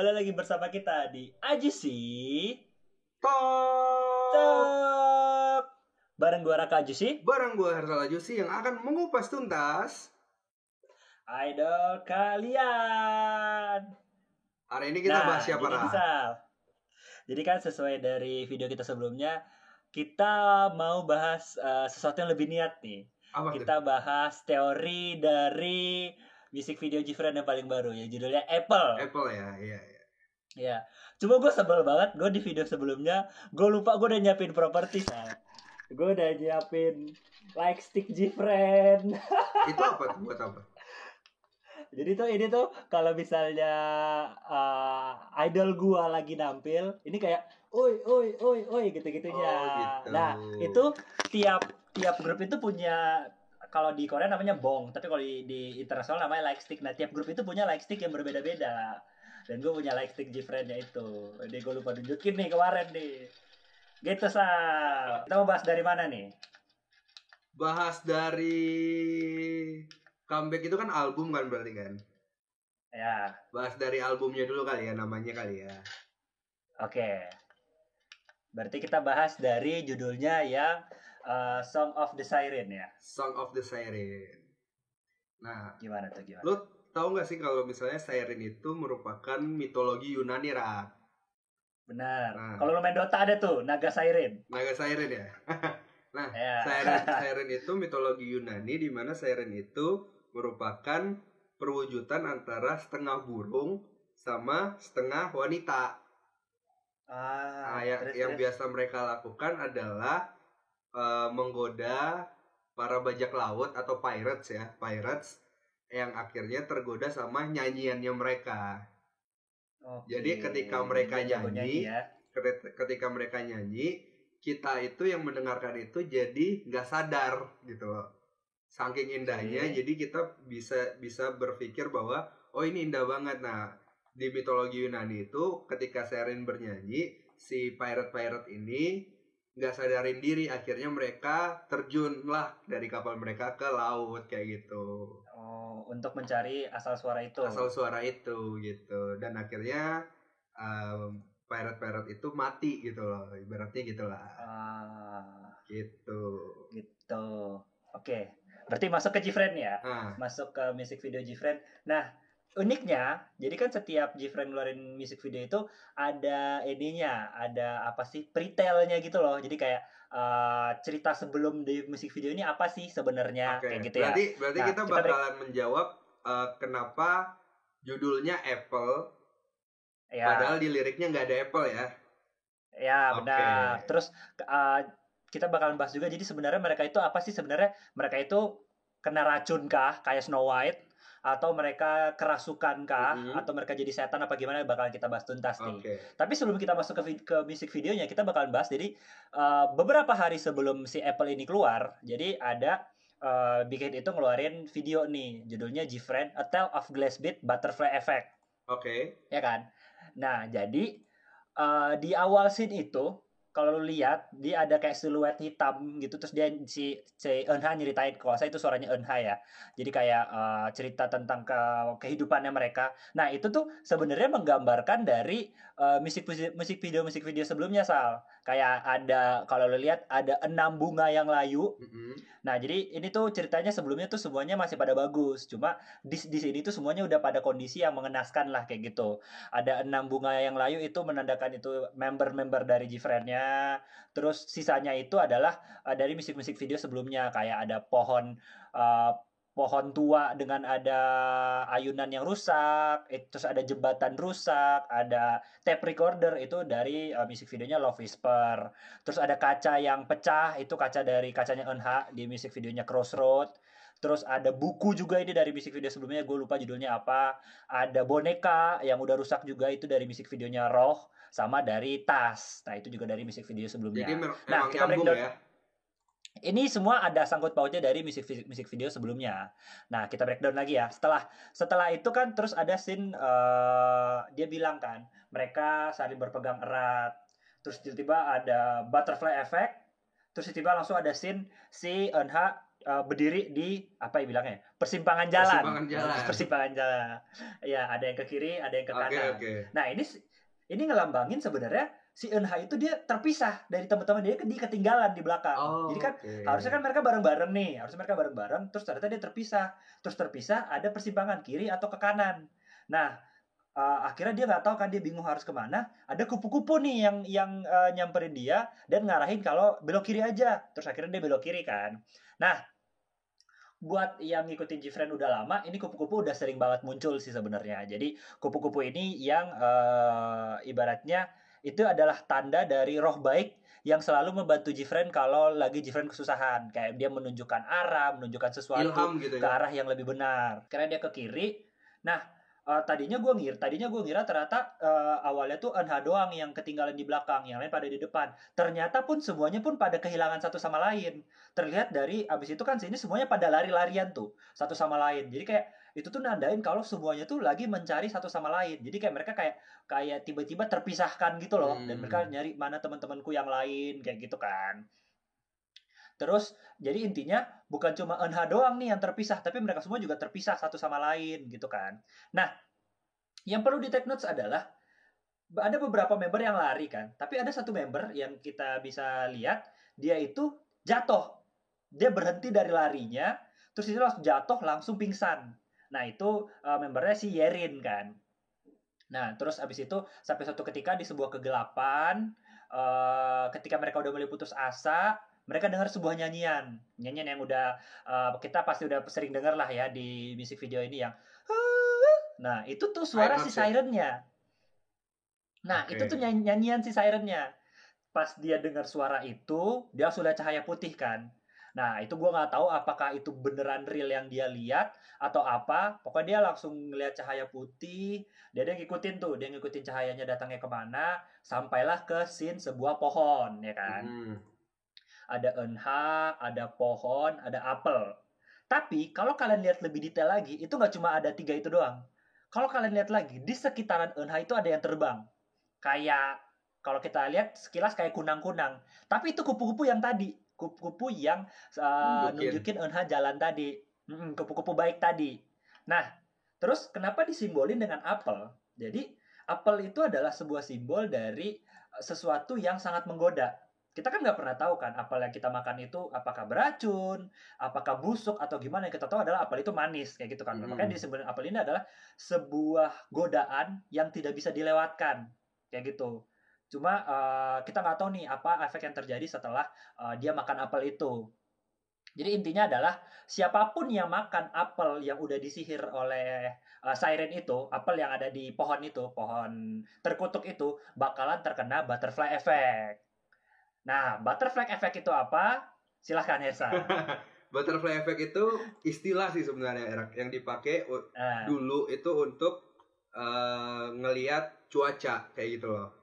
kembali lagi bersama kita di AJC Talk Talk. Bareng gua Raka AJC, bareng gue Hersal Ajusi yang akan mengupas tuntas. idol kalian. Hari ini kita bahas siapa, jadi Ra? Sal. Jadi kan sesuai dari video kita sebelumnya, kita mau bahas sesuatu yang lebih niat nih. Apa Kita tuh? bahas teori dari music video Gfriend yang paling baru ya, judulnya Apple. Apple ya, iya. Ya, cuma gue sebel banget. Gue di video sebelumnya, gue lupa gue udah nyiapin properti, Sal. Gue udah nyiapin like stick Gfriend. Itu apa tuh? Buat apa? Jadi tuh ini tuh kalau misalnya idol gue lagi nampil, ini kayak oi gitu-gitunya. Oh, gitu. Nah, itu tiap grup itu punya, kalau di Korea namanya bong, tapi kalau di internasional namanya like stick. Nah, tiap grup itu punya like stick yang berbeda-beda. Dan gue punya like stick Gfriend-nya itu. Jadi gue lupa tunjukin nih kemarin nih. Gitu, Sal. Kita mau bahas dari mana nih? Bahas dari comeback itu kan album kan berarti kan? Ya, Bahas dari albumnya dulu kali ya, namanya kali ya. oke. Berarti kita bahas dari judulnya yang Song of the Siren ya. Song of the Siren. Nah, Gimana tuh, gimana? lo tahu nggak sih kalau misalnya Siren itu merupakan mitologi Yunani, Ra? Benar. Nah. Kalau lo main Dota ada tuh naga siren. Naga Siren ya. Nah, Ya. Siren itu mitologi Yunani, di mana Siren itu merupakan perwujudan antara setengah burung sama setengah wanita. Yang biasa mereka lakukan adalah menggoda para bajak laut atau pirates yang akhirnya tergoda sama nyanyiannya mereka. Oke. Jadi ketika mereka nyanyi, ya. ketika mereka nyanyi, kita itu yang mendengarkan itu jadi nggak sadar gitu loh. Saking indahnya, jadi kita bisa berpikir bahwa oh ini indah banget. Nah, di mitologi Yunani itu ketika Siren bernyanyi, si pirate ini nggak sadarin diri, akhirnya mereka terjun lah dari kapal mereka ke laut kayak gitu. Oh, untuk mencari asal suara itu. Asal suara itu gitu. Dan akhirnya pirate itu mati gitu loh, ibaratnya gitulah. Gitu. Oke. Berarti masuk ke Gfriend ya. Masuk ke music video Gfriend. Nah, uniknya, jadi kan setiap Gfriend ngeluarin music video itu ada ininya, ada apa sih, pre-tell-nya gitu loh. Jadi kayak cerita sebelum di music video ini apa sih sebenarnya, kayak gitu ya. Berarti kita bakalan menjawab kenapa judulnya Apple, ya. Padahal di liriknya nggak ada Apple ya. Ya, benar. Terus kita bakalan bahas juga, jadi sebenarnya mereka itu apa sih sebenarnya? Mereka itu kena racun kah kayak Snow White, atau mereka kerasukan kah, atau mereka jadi setan apa gimana, bakalan kita bahas tuntas nih. Tapi sebelum kita masuk ke music videonya, kita bakalan bahas. Jadi beberapa hari sebelum si Apple ini keluar, jadi ada Big Hit itu ngeluarin video nih, judulnya Gfriend A Tale of Glass Bead Butterfly Effect. Ya kan? Nah, jadi di awal scene itu, kalau lu lihat, dia ada kayak siluet hitam gitu, terus dia si Eunha nyeritain, kalau saya itu suaranya Eunha ya. Jadi kayak cerita tentang kehidupannya mereka. Nah, itu tuh sebenarnya menggambarkan dari musik video sebelumnya, Sal. Kayak ada, kalau lu lihat, ada 6 bunga yang layu. Nah, jadi ini tuh ceritanya sebelumnya tuh semuanya masih pada bagus. Cuma di sini tuh semuanya udah pada kondisi yang mengenaskan lah kayak gitu. Ada 6 bunga yang layu, itu menandakan itu member-member dari Gfriend-nya. Terus sisanya itu adalah dari musik-musik video sebelumnya, kayak ada pohon tua dengan ada ayunan yang rusak, terus ada jembatan rusak, ada tape recorder, itu dari musik videonya Love Whisper. Terus ada kaca yang pecah, itu kaca dari kacanya Eunha di musik videonya Crossroad. Terus ada buku juga, ini dari musik video sebelumnya, gue lupa judulnya apa. Ada boneka yang udah rusak juga, itu dari musik videonya Roh, sama dari tas. Nah, itu juga dari musik video sebelumnya. Jadi nah, kita breakdown ya. Ini semua ada sangkut pautnya dari musik video sebelumnya. Nah, kita breakdown lagi ya. Setelah itu kan terus ada scene dia bilang kan, mereka saling berpegang erat. Terus tiba-tiba ada butterfly effect. terus tiba-tiba langsung ada scene si Eunha berdiri di apa ya bilangnya, persimpangan jalan. Persimpangan jalan. Ya, ada yang ke kiri, ada yang ke kanan. Nah, ini ngelambangin sebenarnya si Eunha itu dia terpisah dari teman-teman dia ketinggalan di belakang. Jadi kan harusnya kan mereka bareng-bareng nih, terus ternyata dia terpisah ada persimpangan kiri atau ke kanan. Nah, akhirnya dia nggak tahu kan, dia bingung harus kemana. Ada kupu-kupu nih yang nyamperin dia dan ngarahin kalau belok kiri aja. Terus akhirnya dia belok kiri kan. Nah, buat yang ngikutin Gfriend udah lama, ini kupu-kupu udah sering banget muncul sih sebenarnya. Jadi kupu-kupu ini yang ibaratnya itu adalah tanda dari roh baik yang selalu membantu Gfriend kalau lagi Gfriend kesusahan. Kayak dia menunjukkan arah, menunjukkan sesuatu ilham gitu, ke arah yang lebih benar. Karena dia ke kiri. Nah, tadinya gue ngira ternyata awalnya tuh Eunha doang yang ketinggalan di belakang, yang lain pada di depan. Ternyata pun semuanya pun pada kehilangan satu sama lain. Terlihat dari abis itu kan sini semuanya pada lari-larian tuh satu sama lain. Jadi kayak itu tuh nandain kalau semuanya tuh lagi mencari satu sama lain. Jadi kayak mereka kayak tiba-tiba terpisahkan gitu loh. Dan mereka nyari mana teman-temanku yang lain kayak gitu kan. Terus jadi intinya bukan cuma Eunha doang nih yang terpisah, tapi mereka semua juga terpisah satu sama lain gitu kan. Nah, yang perlu di take notes adalah ada beberapa member yang lari kan, tapi ada satu member yang kita bisa lihat dia itu jatuh. Dia berhenti dari larinya, terus itu langsung jatuh, langsung pingsan. Nah, itu membernya si Yerin kan. Nah, terus abis itu sampai suatu ketika di sebuah kegelapan, ketika mereka udah mulai putus asa, mereka dengar sebuah nyanyian yang udah kita pasti udah sering dengar lah ya di musik video ini yang nah itu tuh suara si sirennya. Nah itu tuh nyanyian si sirennya. Pas dia dengar suara itu, dia langsung lihat cahaya putih kan. Nah itu gue nggak tahu apakah itu beneran real yang dia lihat atau apa. Pokoknya dia langsung ngeliat cahaya putih. Dia ngikutin cahayanya datangnya kemana, sampailah ke scene sebuah pohon ya kan. Ada Eunha, ada pohon, ada apel. Tapi kalau kalian lihat lebih detail lagi, itu nggak cuma ada 3 itu doang. Kalau kalian lihat lagi, di sekitaran Eunha itu ada yang terbang. Kayak kalau kita lihat sekilas kayak kunang-kunang. Tapi itu kupu-kupu yang tadi. Kupu-kupu yang nunjukin Eunha jalan tadi. Kupu-kupu baik tadi. Nah, terus kenapa disimbolin dengan apel? Jadi, apel itu adalah sebuah simbol dari sesuatu yang sangat menggoda. Kita kan nggak pernah tahu kan apel yang kita makan itu apakah beracun, apakah busuk atau gimana. Yang kita tahu adalah apel itu manis kayak gitu kan. Makanya disebut apel ini adalah sebuah godaan yang tidak bisa dilewatkan kayak gitu. Cuma kita nggak tahu nih apa efek yang terjadi setelah dia makan apel itu. Jadi intinya adalah siapapun yang makan apel yang udah disihir oleh siren itu, apel yang ada di pohon itu, pohon terkutuk itu, bakalan terkena butterfly effect. Nah, butterfly effect itu apa? Silahkan Hersa. Butterfly effect itu istilah sih sebenarnya yang dipakai dulu itu untuk ngelihat cuaca kayak gitu loh.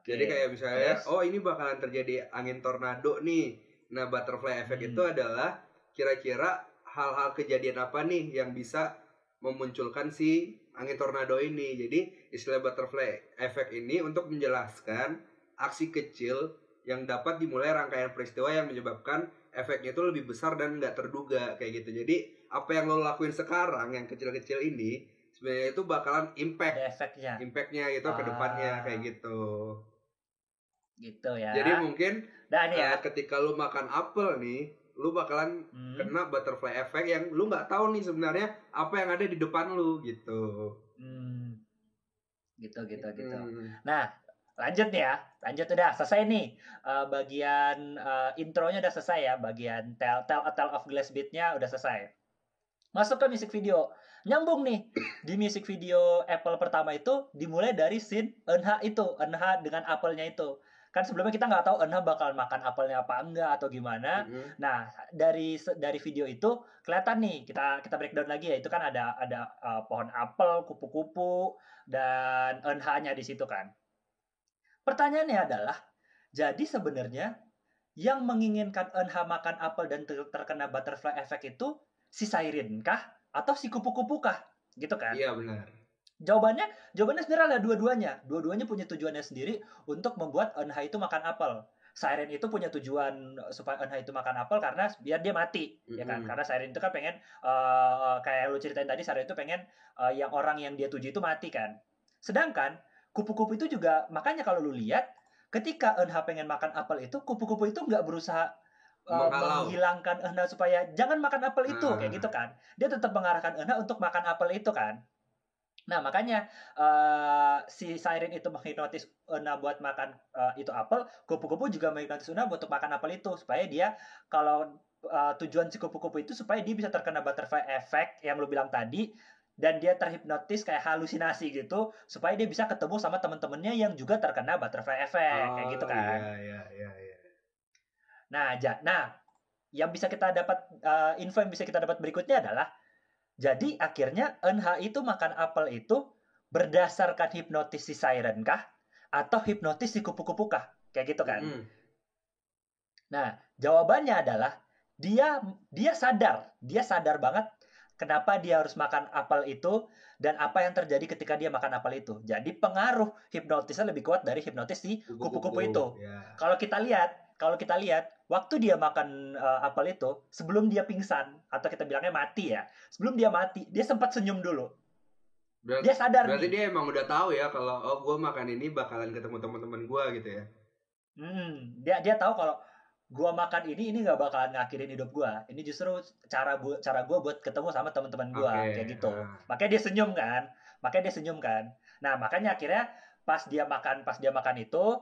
Jadi kayak misalnya, ini bakalan terjadi angin tornado nih. Nah, butterfly effect itu adalah kira-kira hal-hal kejadian apa nih yang bisa memunculkan si angin tornado ini. Jadi istilah butterfly effect ini untuk menjelaskan aksi kecil yang dapat dimulai rangkaian peristiwa yang menyebabkan efeknya itu lebih besar dan nggak terduga kayak gitu. Jadi apa yang lo lakuin sekarang yang kecil-kecil ini sebenarnya itu bakalan impactnya gitu ke depannya kayak gitu. Gitu ya. Jadi mungkin ketika lu makan apel nih, lu bakalan kena butterfly effect yang lu nggak tahu nih sebenarnya apa yang ada di depan lu gitu. Gitu. Nah, lanjut ya. Lanjut udah selesai nih. Bagian intronya udah selesai ya. Bagian Tale a Tale of Glass Bead-nya udah selesai. Masuk ke music video. Nyambung nih. Di music video Apple pertama itu dimulai dari scene Eunha dengan apelnya itu. Kan sebelumnya kita nggak tahu Eunha bakal makan apelnya apa enggak atau gimana. Nah, dari video itu kelihatan nih, kita breakdown lagi ya. Itu kan ada pohon apel, kupu-kupu dan Eunha-nya di situ kan. Pertanyaannya adalah, jadi sebenarnya yang menginginkan Eunha makan apel dan terkena butterfly effect itu si siren kah atau si kupu-kupu kah? Gitu kan? Iya, benar. Jawabannya sebenarnya ada dua-duanya. Dua-duanya punya tujuannya sendiri untuk membuat Eunha itu makan apel. Siren itu punya tujuan supaya Eunha itu makan apel karena biar dia mati, ya kan? Karena Siren itu kan pengen kayak lu ceritain tadi, Siren itu pengen yang orang yang dia tuju itu mati kan. Sedangkan kupu-kupu itu juga, makanya kalau lu lihat ketika Eunha pengen makan apel itu, kupu-kupu itu nggak berusaha menghilangkan Eunha supaya jangan makan apel itu kayak gitu kan. Dia tetap mengarahkan Eunha untuk makan apel itu kan. Nah, makanya si Siren itu menghipnotis Eunha buat makan itu apel, kupu-kupu juga menghipnotis Eunha buat makan apel itu supaya dia, kalau tujuan si kupu-kupu itu supaya dia bisa terkena butterfly effect yang lu bilang tadi, dan dia terhipnotis kayak halusinasi gitu supaya dia bisa ketemu sama teman-temannya yang juga terkena butterfly effect kayak gitu kan. Iya. Nah, yang bisa kita dapat info yang bisa kita dapat berikutnya adalah, jadi akhirnya Eunha itu makan apel itu berdasarkan hipnotis si Siren kah? Atau hipnotis si kupu-kupu kah? Kayak gitu kan. Nah, jawabannya adalah dia sadar banget kenapa dia harus makan apel itu dan apa yang terjadi ketika dia makan apel itu. Jadi pengaruh hipnotisnya lebih kuat dari hipnotis si kupu-kupu itu. Yeah. Kalau kita lihat waktu dia makan apel itu, sebelum dia pingsan atau kita bilangnya mati ya, sebelum dia mati dia sempat senyum dulu. Dia sadar. Berarti dia emang udah tahu ya kalau gue makan ini bakalan ketemu teman-teman gue gitu ya. Dia tahu kalau gue makan ini nggak bakalan ngakhirin hidup gue. Ini justru cara gue buat ketemu sama teman-teman gue kayak gitu. Makanya dia senyum kan. Nah, makanya akhirnya pas dia makan itu,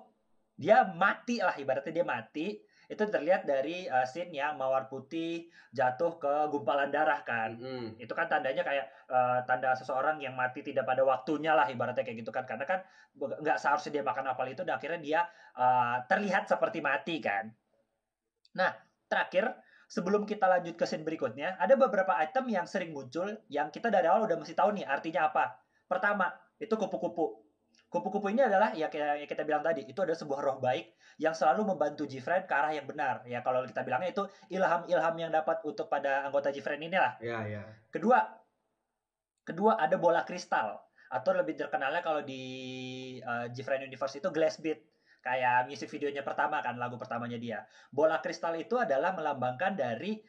dia mati lah, ibaratnya dia mati. Itu terlihat dari scene yang mawar putih jatuh ke gumpalan darah kan. Itu kan tandanya kayak tanda seseorang yang mati tidak pada waktunya lah, ibaratnya kayak gitu kan. Karena kan nggak seharusnya dia makan apel itu, dan akhirnya dia terlihat seperti mati kan. Nah, terakhir sebelum kita lanjut ke scene berikutnya, ada beberapa item yang sering muncul yang kita dari awal udah mesti tahu nih artinya apa. Pertama, itu kupu-kupu. Kupu-kupu ini adalah ya kayak kita bilang tadi, itu adalah sebuah roh baik yang selalu membantu Jifren ke arah yang benar. Ya kalau kita bilangnya itu ilham-ilham yang dapat untuk pada anggota Jifren inilah. Iya. Kedua ada bola kristal, atau lebih terkenalnya kalau di Jifren Universe itu Glass Bead. Kayak music videonya pertama kan, lagu pertamanya dia. Bola kristal itu adalah melambangkan dari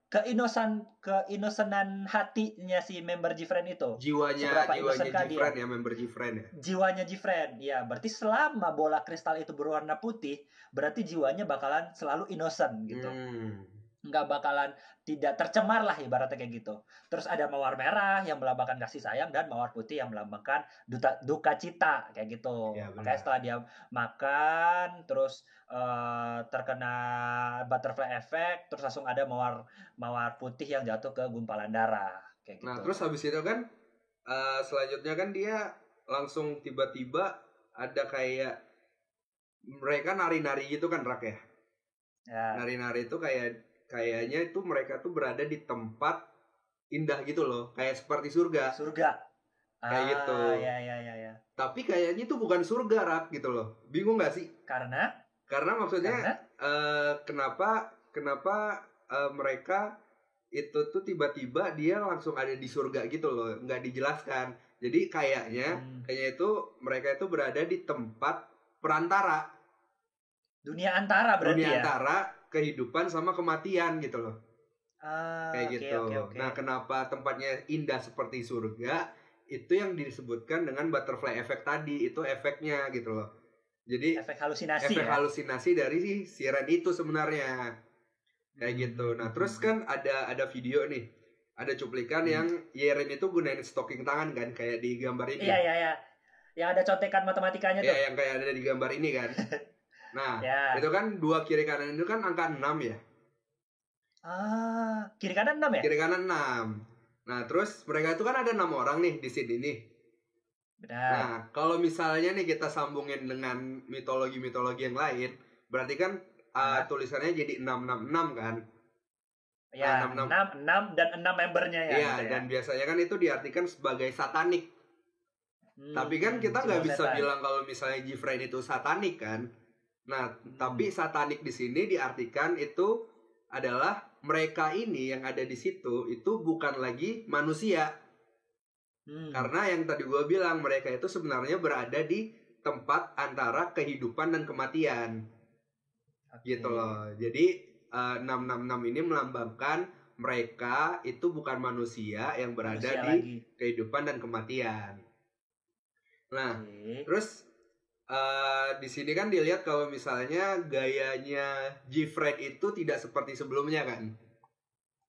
keinosenan hatinya si member Jifren itu. Jiwanya Jifren ya, member Jifren ya. Jiwanya Jifren, ya. Berarti selama bola kristal itu berwarna putih, berarti jiwanya bakalan selalu innocent gitu. Nggak bakalan tidak tercemar lah, ibaratnya kayak gitu. Terus ada mawar merah yang melambangkan kasih sayang, dan mawar putih yang melambangkan duka cita kayak gitu. Ya, makanya setelah dia makan terus terkena butterfly effect, terus langsung ada mawar putih yang jatuh ke gumpalan darah kayak gitu. Nah, terus habis itu kan selanjutnya kan dia langsung tiba-tiba ada kayak mereka nari-nari gitu kan, Rak ya. Nari-nari itu kayaknya itu mereka tuh berada di tempat indah gitu loh, kayak seperti surga. Kayak gitu. Ya. Tapi kayaknya itu bukan surga, Rak, gitu loh. Bingung gak sih? Karena maksudnya kenapa mereka itu tuh tiba-tiba dia langsung ada di surga gitu loh, nggak dijelaskan. Jadi kayaknya itu mereka itu berada di tempat perantara. Dunia antara berarti ya? Dunia antara kehidupan sama kematian gitu loh. Kayak gitu. Okay. Nah, kenapa tempatnya indah seperti surga? Itu yang disebutkan dengan butterfly effect tadi. Itu efeknya gitu loh. Jadi efek halusinasi. Efek halusinasi dari Siren itu sebenarnya. Kayak gitu. Nah, terus kan ada video nih. Ada cuplikan yang Yeren itu gunain stocking tangan kan, kayak di gambar ini. Iya. Yang ada contekan matematikanya tuh. Iya, yang kayak ada di gambar ini kan. Nah, itu kan dua kiri kanan itu kan angka 6 ya. Kiri kanan 6 ya? Kiri kanan 6. Nah, terus mereka itu kan ada 6 orang nih di sini nih. Benar. Nah, kalau misalnya nih kita sambungin dengan mitologi-mitologi yang lain, berarti kan tulisannya jadi 666 kan? Ya, 6 dan 6 membernya ya. Iya, gitu dan biasanya kan itu diartikan sebagai satanik. Tapi kan kita nggak bisa bilang kalau misalnya Jifren itu satanik kan? Nah, tapi satanik di sini diartikan itu adalah mereka ini yang ada di situ itu bukan lagi manusia. Karena yang tadi gue bilang mereka itu sebenarnya berada di tempat antara kehidupan dan kematian. Oke. Gitu loh. Jadi 666 ini melambangkan mereka itu bukan manusia yang berada Manusia di lagi. kehidupan dan kematian. Nah, Oke. terus di sini kan dilihat kalau misalnya gayanya Gfriend itu tidak seperti sebelumnya kan.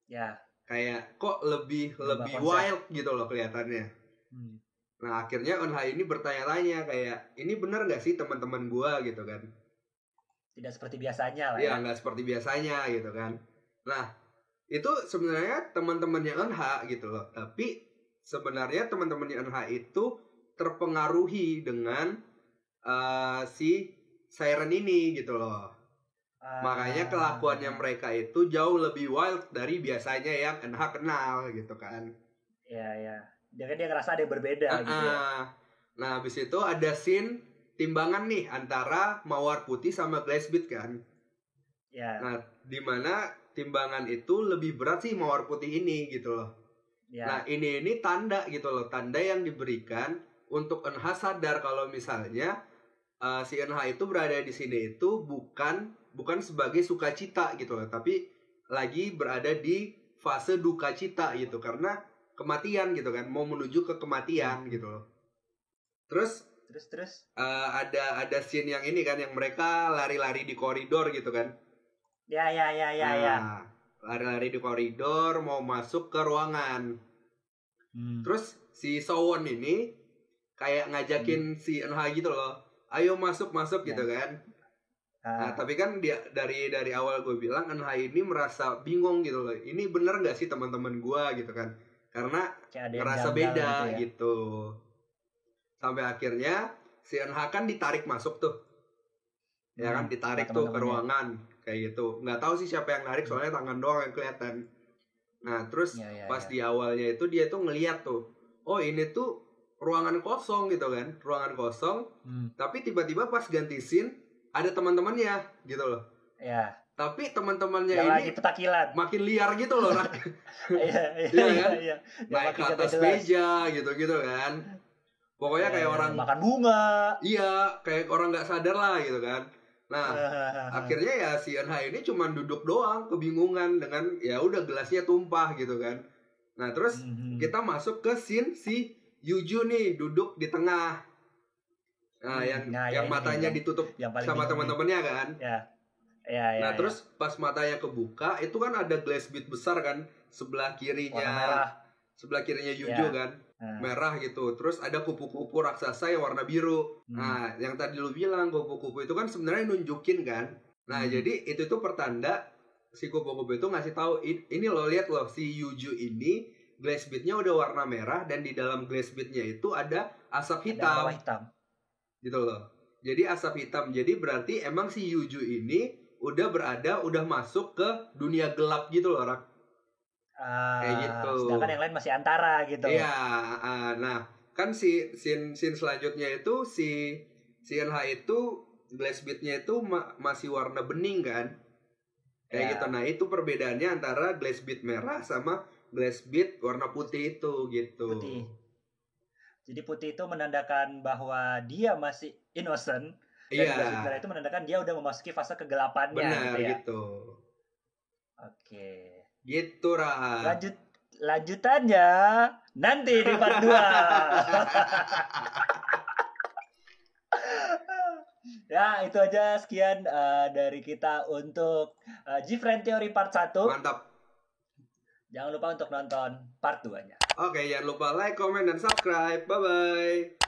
Ya. Kayak kok lebih Berubah konsep. wild gitu loh kelihatannya. Nah, akhirnya Eunha ini bertanya-tanya kayak, ini bener gak sih teman-teman gua gitu kan? Tidak seperti biasanya lah Iya, ya. nggak seperti biasanya gitu kan. Nah, itu sebenarnya teman-temannya Eunha gitu loh. Tapi sebenarnya teman-temannya Eunha itu terpengaruhi dengan si Siren ini gitu loh. Makanya kelakuannya mereka itu jauh lebih wild dari biasanya yang Eunha kenal gitu kan. Iya. Dia ngerasa ada yang berbeda gitu ya. Nah, habis itu ada scene timbangan nih antara Mawar Putih sama Glassbeard kan. Ya. Nah, dimana timbangan itu lebih berat sih Mawar Putih ini gitu loh. Ya. Nah, ini tanda gitu loh, tanda yang diberikan untuk Eunha sadar kalau misalnya si Eunha itu berada di sini itu bukan sebagai sukacita gitu loh, tapi lagi berada di fase duka cita gitu karena kematian gitu kan, mau menuju ke kematian gitu loh. Terus ada scene yang ini kan, yang mereka lari-lari di koridor gitu kan. Ya. Lari-lari di koridor mau masuk ke ruangan. Terus si Sowon ini kayak ngajakin si Eunha gitu loh, ayo masuk gitu kan. Nah, tapi kan dari awal gue bilang Eunha ini merasa bingung gitu loh, ini bener nggak sih teman-teman gue gitu kan, karena ngerasa beda gitu. Sampai akhirnya si Eunha kan ditarik masuk tuh, ya kan, ditarik tuh ke ruangan kayak gitu. Nggak tahu sih siapa yang narik, soalnya tangan doang yang kelihatan. Nah, terus pas di awalnya itu dia tuh ngeliat tuh, oh ini tuh ruangan kosong gitu kan, ruangan kosong. Tapi tiba-tiba pas ganti scene ada teman-temannya gitu loh. Ya. Tapi teman-temannya yang ini lagi petakilan, makin liar gitu loh. Iya. Naik ke atas meja gitu kan. Pokoknya kayak orang makan bunga. Iya, kayak orang nggak sadar lah gitu kan. Nah, akhirnya ya si Eunha ini cuma duduk doang, kebingungan dengan ya udah gelasnya tumpah gitu kan. Nah, terus kita masuk ke scene si Yuju nih duduk di tengah. Nah, yang matanya ditutup sama teman-temannya kan. Ya. Nah, terus pas matanya kebuka itu kan ada Glassbeard besar kan sebelah kirinya Yuju kan. Merah gitu. Terus ada kupu-kupu raksasa yang warna biru. Nah, yang tadi lu bilang kupu-kupu itu kan sebenarnya nunjukin kan. Nah, jadi itu tuh pertanda si kupu-kupu itu ngasih tahu, ini lo lihat loh, si Yuju ini Glassbeard-nya udah warna merah dan di dalam Glassbeard-nya itu ada asap hitam. Gitu loh. Jadi asap hitam. Jadi berarti emang si Yuju ini udah masuk ke dunia gelap gitu loh, Rak. Kayak gitu. Sedangkan yang lain masih antara gitu. Iya, nah kan si scene selanjutnya itu si Eunha itu Glassbeard-nya itu masih warna bening kan. Kayak gitu. Nah, itu perbedaannya antara Glassbeard merah sama Glassbeard warna putih itu gitu. Putih. Jadi putih itu menandakan bahwa dia masih innocent. Dan Glassbeard merah itu menandakan dia udah memasuki fase kegelapannya. Benar gitu. Oke. Gitu, Ra. Lanjutannya nanti di part 2. Ya, itu aja sekian dari kita untuk Gfriend Theory part 1. Mantap. Jangan lupa untuk nonton part 2-nya. Oke, jangan lupa like, comment, dan subscribe. Bye-bye.